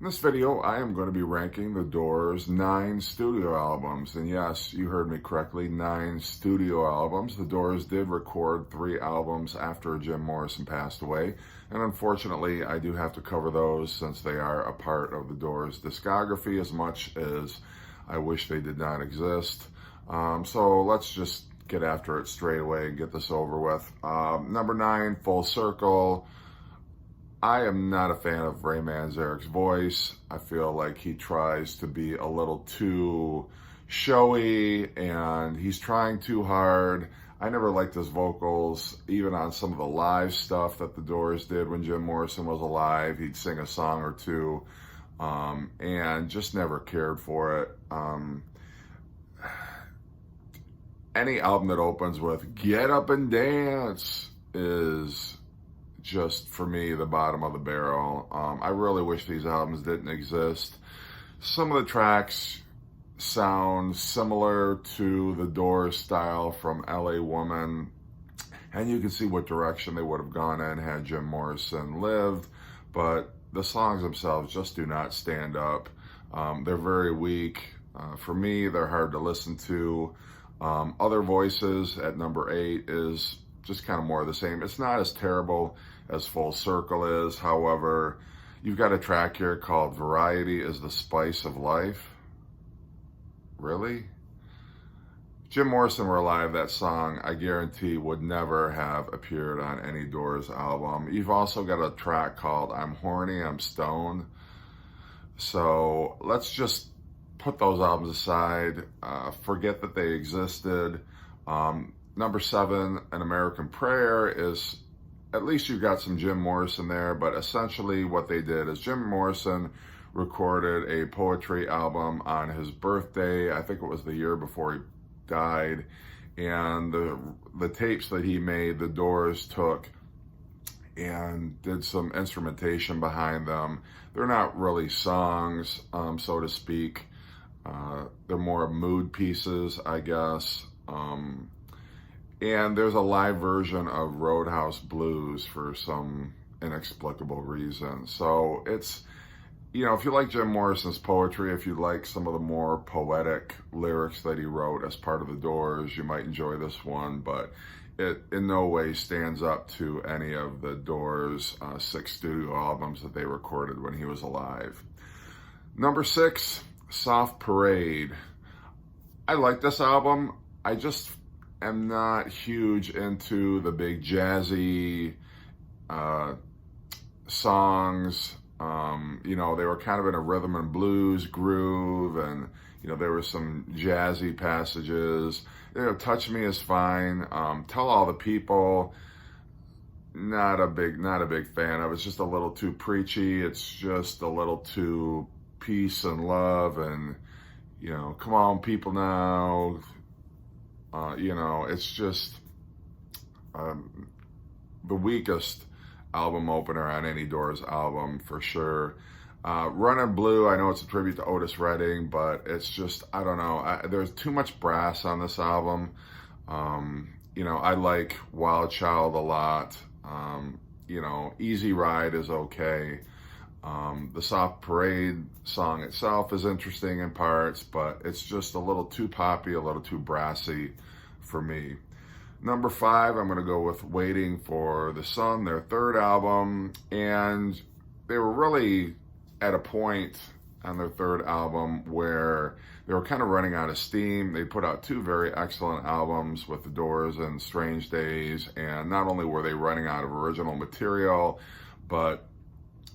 In this video, I am going to be ranking the Doors' 9 studio albums. And yes, you heard me correctly, 9 studio albums. The Doors did record 3 albums after Jim Morrison passed away. And unfortunately, I do have to cover those since they are a part of the Doors' discography as much as I wish they did not exist. So let's just get after it straight away and get this over with. Number 9, Full Circle. I am not a fan of Ray Manzarek's voice. I feel like he tries to be a little too showy and he's trying too hard. I never liked his vocals, even on some of the live stuff that the Doors did when Jim Morrison was alive. He'd sing a song or two, and just never cared for it. Any album that opens with "Get Up and Dance" is just, for me, the bottom of the barrel. I really wish these albums didn't exist. Some of the tracks sound similar to the Doors style from LA Woman, and you can see what direction they would have gone in had Jim Morrison lived, but the songs themselves just do not stand up. They're very weak. For me, they're hard to listen to. Other Voices at number 8 is just kind of more of the same. It's not as terrible as Full Circle is. However, you've got a track here called "Variety is the Spice of Life." Really? If Jim Morrison were alive, that song, I guarantee, would never have appeared on any Doors album. You've also got a track called "I'm Horny, I'm Stoned." So let's just put those albums aside, forget that they existed. Number 7, An American Prayer, is, at least you got some Jim Morrison there, but essentially what they did is Jim Morrison recorded a poetry album on his birthday. I think it was the year before he died. And the tapes that he made, the Doors took and did some instrumentation behind them. They're not really songs, so to speak. They're more mood pieces, I guess. And there's a live version of Roadhouse Blues for some inexplicable reason. So it's, if you like Jim Morrison's poetry, if you like some of the more poetic lyrics that he wrote as part of the Doors, you might enjoy this one, but it in no way stands up to any of the Doors' 6 studio albums that they recorded when he was alive. Number 6, Soft Parade. I like this album. I just am not huge into the big jazzy songs. They were kind of in a rhythm and blues groove, and there were some jazzy passages. Touch Me is fine. Tell All the People, not a big fan of. It's just a little too preachy. It's just a little too peace and love, and come on people now. It's just the weakest album opener on any Doors album for sure. Runnin' Blue, I know it's a tribute to Otis Redding, but it's just, I don't know. There's too much brass on this album. I like Wild Child a lot. Easy Ride is okay. The Soft Parade song itself is interesting in parts, but it's just a little too poppy, a little too brassy for me. Number 5, I'm going to go with Waiting for the Sun, their 3rd album. And they were really at a point on their 3rd album where they were kind of running out of steam. They put out 2 very excellent albums with the Doors and Strange Days. And not only were they running out of original material, but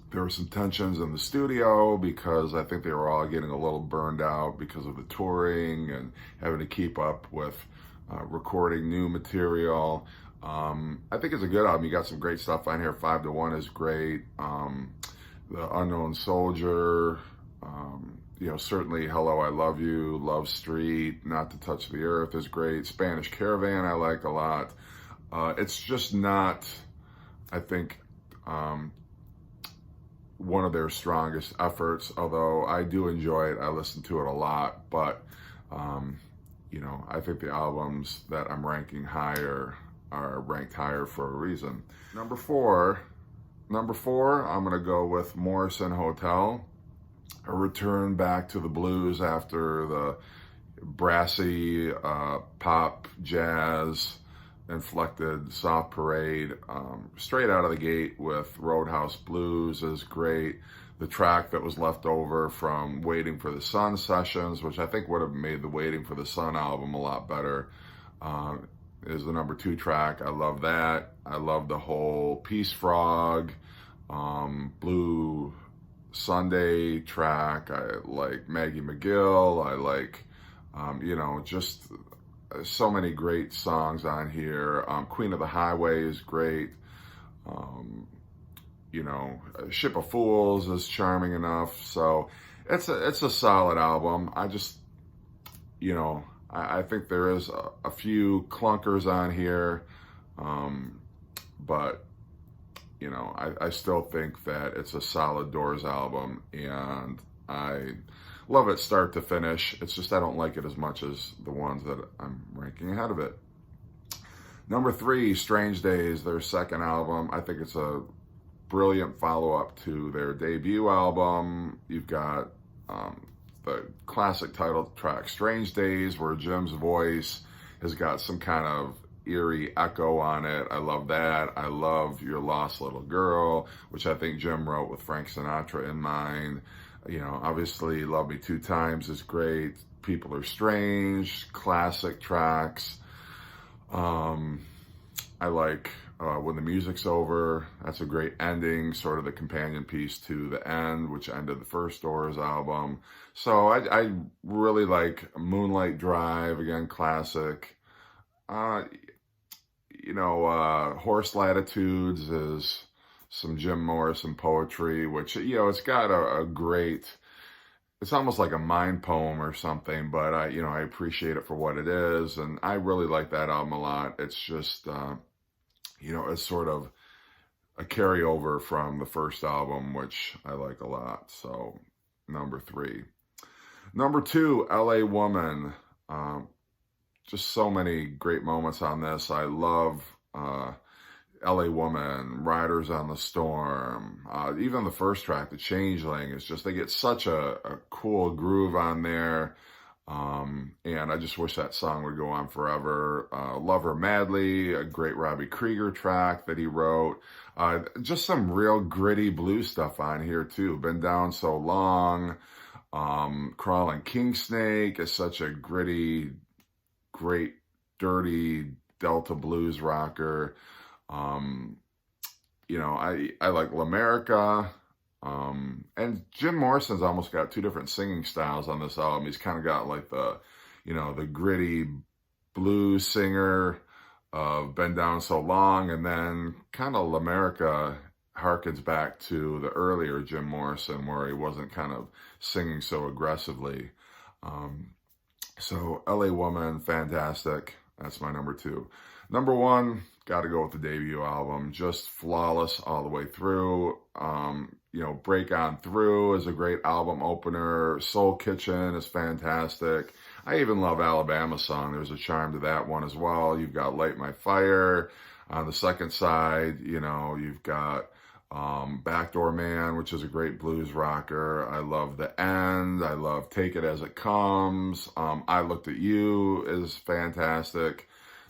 there were some tensions in the studio because I think they were all getting a little burned out because of the touring and having to keep up with recording new material. I think it's a good album. You got some great stuff on here. 5 to 1 is great. The Unknown Soldier, certainly Hello, I Love You, Love Street, Not to Touch the Earth is great. Spanish Caravan I like a lot. It's just not, I think, one of their strongest efforts, although I do enjoy it. I listen to it a lot, but I think the albums that I'm ranking higher are ranked higher for a reason. Number four, I'm gonna go with Morrison Hotel. a return back to the blues after the brassy pop jazz inflected soft parade. Straight out of the gate with Roadhouse Blues is great. The track that was left over from Waiting for the Sun sessions, which I think would have made the Waiting for the Sun album a lot better, is the number 2 track. I love that. I love the whole Peace Frog, Blue Sunday track. I like Maggie McGill. I like, just so many great songs on here. Queen of the Highway is great. Ship of Fools is charming enough. So it's a solid album. I think there is a few clunkers on here, but I still think that it's a solid Doors album, and I love it start to finish. It's just I don't like it as much as the ones that I'm ranking ahead of it. Number 3, Strange Days, their second album. I think it's a brilliant follow-up to their debut album. You've got the classic title track, Strange Days, where Jim's voice has got some kind of eerie echo on it. I love that. I love Your Lost Little Girl, which I think Jim wrote with Frank Sinatra in mind. Obviously Love Me Two Times is great. People Are Strange, classic tracks. I like When the Music's Over. That's a great ending, sort of the companion piece to The End, which ended the first Doors album. So I really like Moonlight Drive, again, classic. Horse Latitudes is some Jim Morrison poetry, which, it's got a great, it's almost like a mind poem or something, but I appreciate it for what it is. And I really like that album a lot. It's just, it's sort of a carryover from the first album, which I like a lot. So number 3. Number 2, LA Woman. Just so many great moments on this. I love LA Woman, Riders on the Storm. Even the first track, The Changeling, is just, they get such a cool groove on there. And I just wish that song would go on forever. Love Her Madly, a great Robbie Krieger track that he wrote. Just some real gritty blues stuff on here too. Been Down So Long. Crawling King Snake is such a gritty, great, dirty Delta blues rocker. I like L'America. And Jim Morrison's almost got 2 different singing styles on this album. He's kind of got like the gritty blues singer of Been Down So Long, and then kind of L'America harkens back to the earlier Jim Morrison, where he wasn't kind of singing so aggressively. So LA Woman, fantastic. That's my number 2. Number 1, got to go with the debut album. Just flawless all the way through. Break On Through is a great album opener. Soul Kitchen is fantastic. I even love Alabama Song. There's a charm to that one as well. You've got Light My Fire. On the second side, you've got Backdoor Man, which is a great blues rocker. I love The End. I love Take It As It Comes. I Looked at You is fantastic.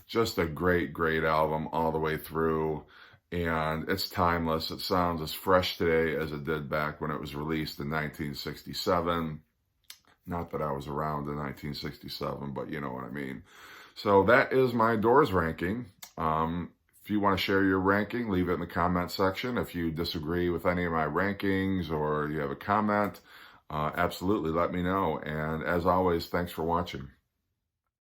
Just a great, great album all the way through. And it's timeless. It sounds as fresh today as it did back when it was released in 1967. Not that I was around in 1967, but you know what I mean. So that is my Doors ranking. If you want to share your ranking, leave it in the comment section. If you disagree with any of my rankings or you have a comment, absolutely let me know. And as always, thanks for watching.